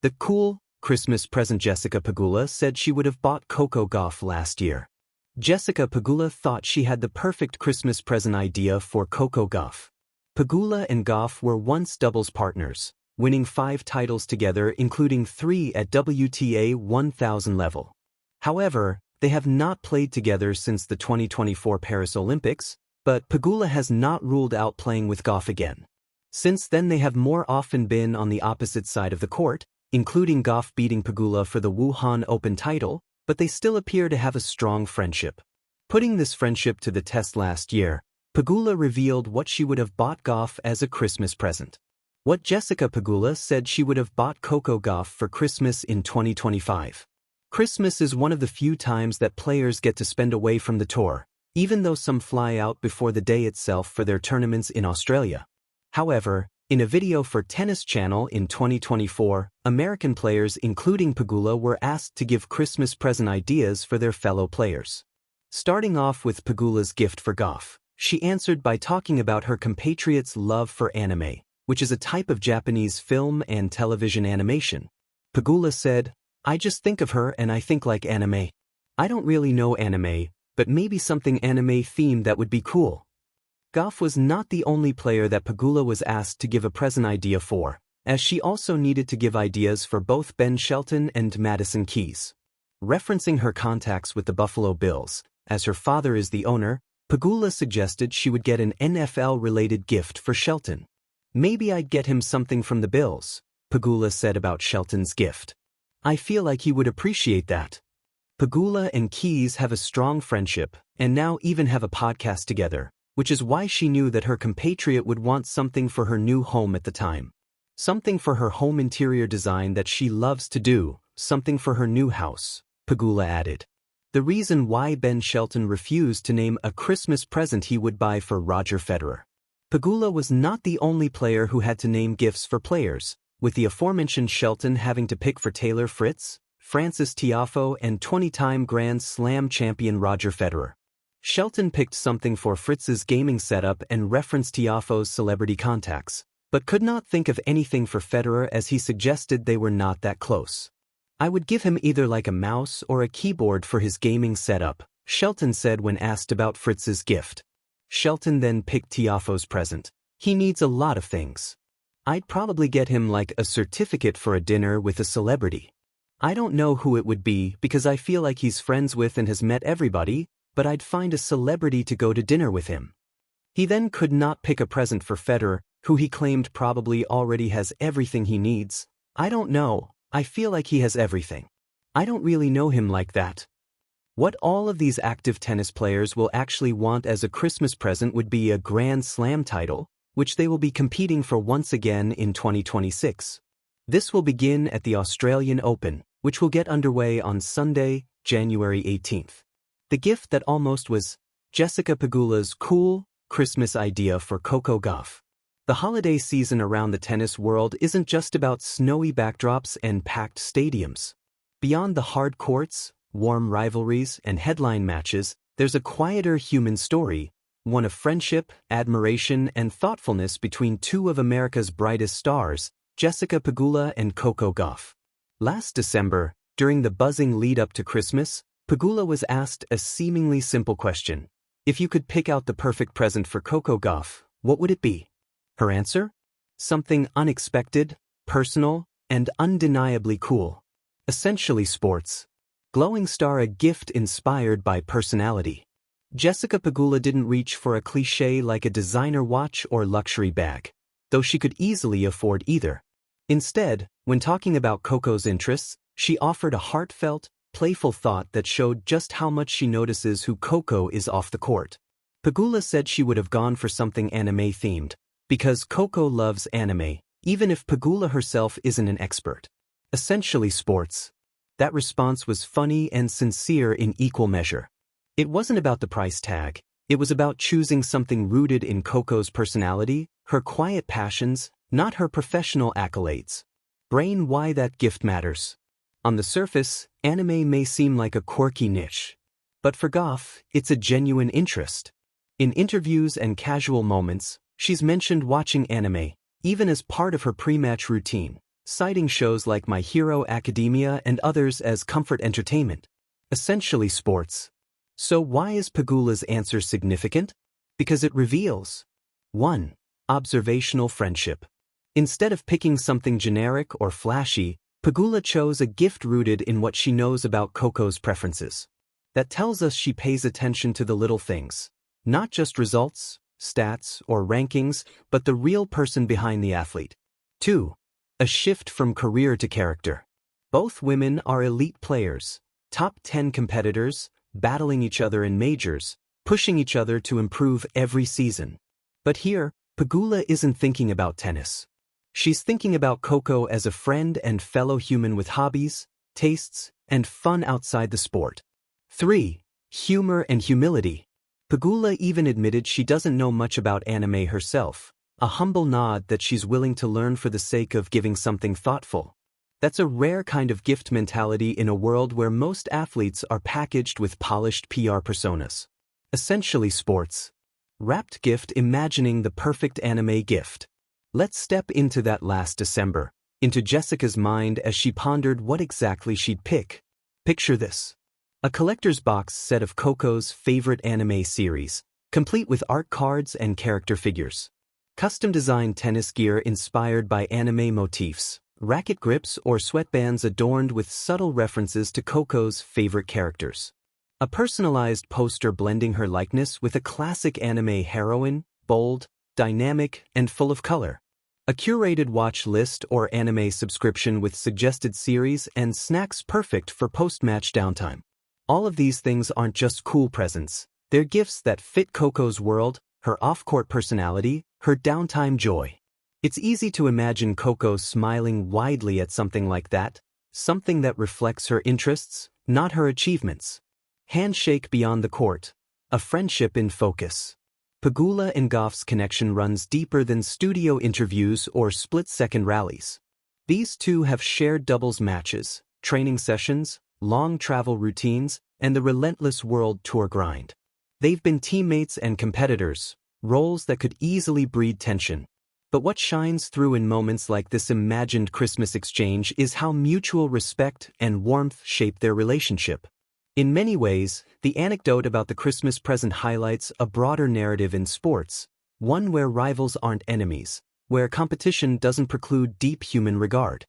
The cool Christmas present. Jessica Pegula said she would have bought Coco Gauff last year. Jessica Pegula thought she had the perfect Christmas present idea for Coco Gauff. Pegula and Gauff were once doubles partners, winning 5 titles together, including 3 at WTA 1000 level. However, they have not played together since the 2024 Paris Olympics, but Pegula has not ruled out playing with Gauff again. Since then they have more often been on the opposite side of the court, including Gauff beating Pegula for the Wuhan Open title, but they still appear to have a strong friendship. Putting this friendship to the test last year, Pegula revealed what she would have bought Gauff as a Christmas present. What Jessica Pegula said she would have bought Coco Gauff for Christmas in 2025. Christmas is one of the few times that players get to spend away from the tour, even though some fly out before the day itself for their tournaments in Australia. However, in a video for Tennis Channel in 2024, American players including Pegula were asked to give Christmas present ideas for their fellow players. Starting off with Pegula's gift for Gauff, she answered by talking about her compatriot's love for anime, which is a type of Japanese film and television animation. Pegula said, "I just think of her and I think like anime. I don't really know anime, but maybe something anime-themed that would be cool." Gauff was not the only player that Pegula was asked to give a present idea for, as she also needed to give ideas for both Ben Shelton and Madison Keys. Referencing her contacts with the Buffalo Bills, as her father is the owner, Pegula suggested she would get an NFL-related gift for Shelton. "Maybe I'd get him something from the Bills," Pegula said about Shelton's gift. "I feel like he would appreciate that." Pegula and Keys have a strong friendship, and now even have a podcast together, which is why she knew that her compatriot would want something for her new home at the time. Something for her home interior design that she loves to do, something for her new house, Pegula added. The reason why Ben Shelton refused to name a Christmas present he would buy for Roger Federer. Pegula was not the only player who had to name gifts for players, with the aforementioned Shelton having to pick for Taylor Fritz, Frances Tiafoe and 20-time Grand Slam champion Roger Federer. Shelton picked something for Fritz's gaming setup and referenced Tiafoe's celebrity contacts, but could not think of anything for Federer as he suggested they were not that close. "I would give him either like a mouse or a keyboard for his gaming setup," Shelton said when asked about Fritz's gift. Shelton then picked Tiafoe's present. "He needs a lot of things. I'd probably get him like a certificate for a dinner with a celebrity. I don't know who it would be because I feel like he's friends with and has met everybody, but I'd find a celebrity to go to dinner with him." He then could not pick a present for Federer, who he claimed probably already has everything he needs. "I don't know, I feel like he has everything. I don't really know him like that." What all of these active tennis players will actually want as a Christmas present would be a Grand Slam title, which they will be competing for once again in 2026. This will begin at the Australian Open, which will get underway on Sunday, January 18th. The gift that almost was Jessica Pegula's cool Christmas idea for Coco Gauff. The holiday season around the tennis world isn't just about snowy backdrops and packed stadiums. Beyond the hard courts, warm rivalries, and headline matches, there's a quieter human story, one of friendship, admiration, and thoughtfulness between two of America's brightest stars, Jessica Pegula and Coco Gauff. Last December, during the buzzing lead-up to Christmas, Pegula was asked a seemingly simple question. If you could pick out the perfect present for Coco Gauff, what would it be? Her answer? Something unexpected, personal, and undeniably cool. Essentially sports. Glowing star, a gift inspired by personality. Jessica Pegula didn't reach for a cliché like a designer watch or luxury bag, though she could easily afford either. Instead, when talking about Coco's interests, she offered a heartfelt, playful thought that showed just how much she notices who Coco is off the court. Pegula said she would have gone for something anime-themed, because Coco loves anime, even if Pegula herself isn't an expert. Essentially sports. That response was funny and sincere in equal measure. It wasn't about the price tag, it was about choosing something rooted in Coco's personality, her quiet passions, not her professional accolades. Brain, why that gift matters. On the surface, anime may seem like a quirky niche. But for Gauff, it's a genuine interest. In interviews and casual moments, she's mentioned watching anime, even as part of her pre-match routine, citing shows like My Hero Academia and others as comfort entertainment. Essentially sports. So why is Pegula's answer significant? Because it reveals 1. Observational friendship. Instead of picking something generic or flashy, Pegula chose a gift rooted in what she knows about Coco's preferences. That tells us she pays attention to the little things, not just results, stats, or rankings, but the real person behind the athlete. 2. A shift from career to character. Both women are elite players, top 10 competitors, battling each other in majors, pushing each other to improve every season. But here, Pegula isn't thinking about tennis. She's thinking about Coco as a friend and fellow human with hobbies, tastes, and fun outside the sport. 3. Humor and humility. Pegula even admitted she doesn't know much about anime herself, a humble nod that she's willing to learn for the sake of giving something thoughtful. That's a rare kind of gift mentality in a world where most athletes are packaged with polished PR personas. Essentially sports. Wrapped gift imagining the perfect anime gift. Let's step into that last December, into Jessica's mind as she pondered what exactly she'd pick. Picture this. A collector's box set of Coco's favorite anime series, complete with art cards and character figures. Custom-designed tennis gear inspired by anime motifs, racket grips or sweatbands adorned with subtle references to Coco's favorite characters. A personalized poster blending her likeness with a classic anime heroine, bold, dynamic, and full of color. A curated watch list or anime subscription with suggested series and snacks perfect for post-match downtime. All of these things aren't just cool presents, they're gifts that fit Coco's world, her off-court personality, her downtime joy. It's easy to imagine Coco smiling widely at something like that, something that reflects her interests, not her achievements. Handshake beyond the court, a friendship in focus. Pegula and Gauff's connection runs deeper than studio interviews or split-second rallies. These two have shared doubles matches, training sessions, long travel routines, and the relentless world tour grind. They've been teammates and competitors, roles that could easily breed tension. But what shines through in moments like this imagined Christmas exchange is how mutual respect and warmth shape their relationship. In many ways, the anecdote about the Christmas present highlights a broader narrative in sports, one where rivals aren't enemies, where competition doesn't preclude deep human regard.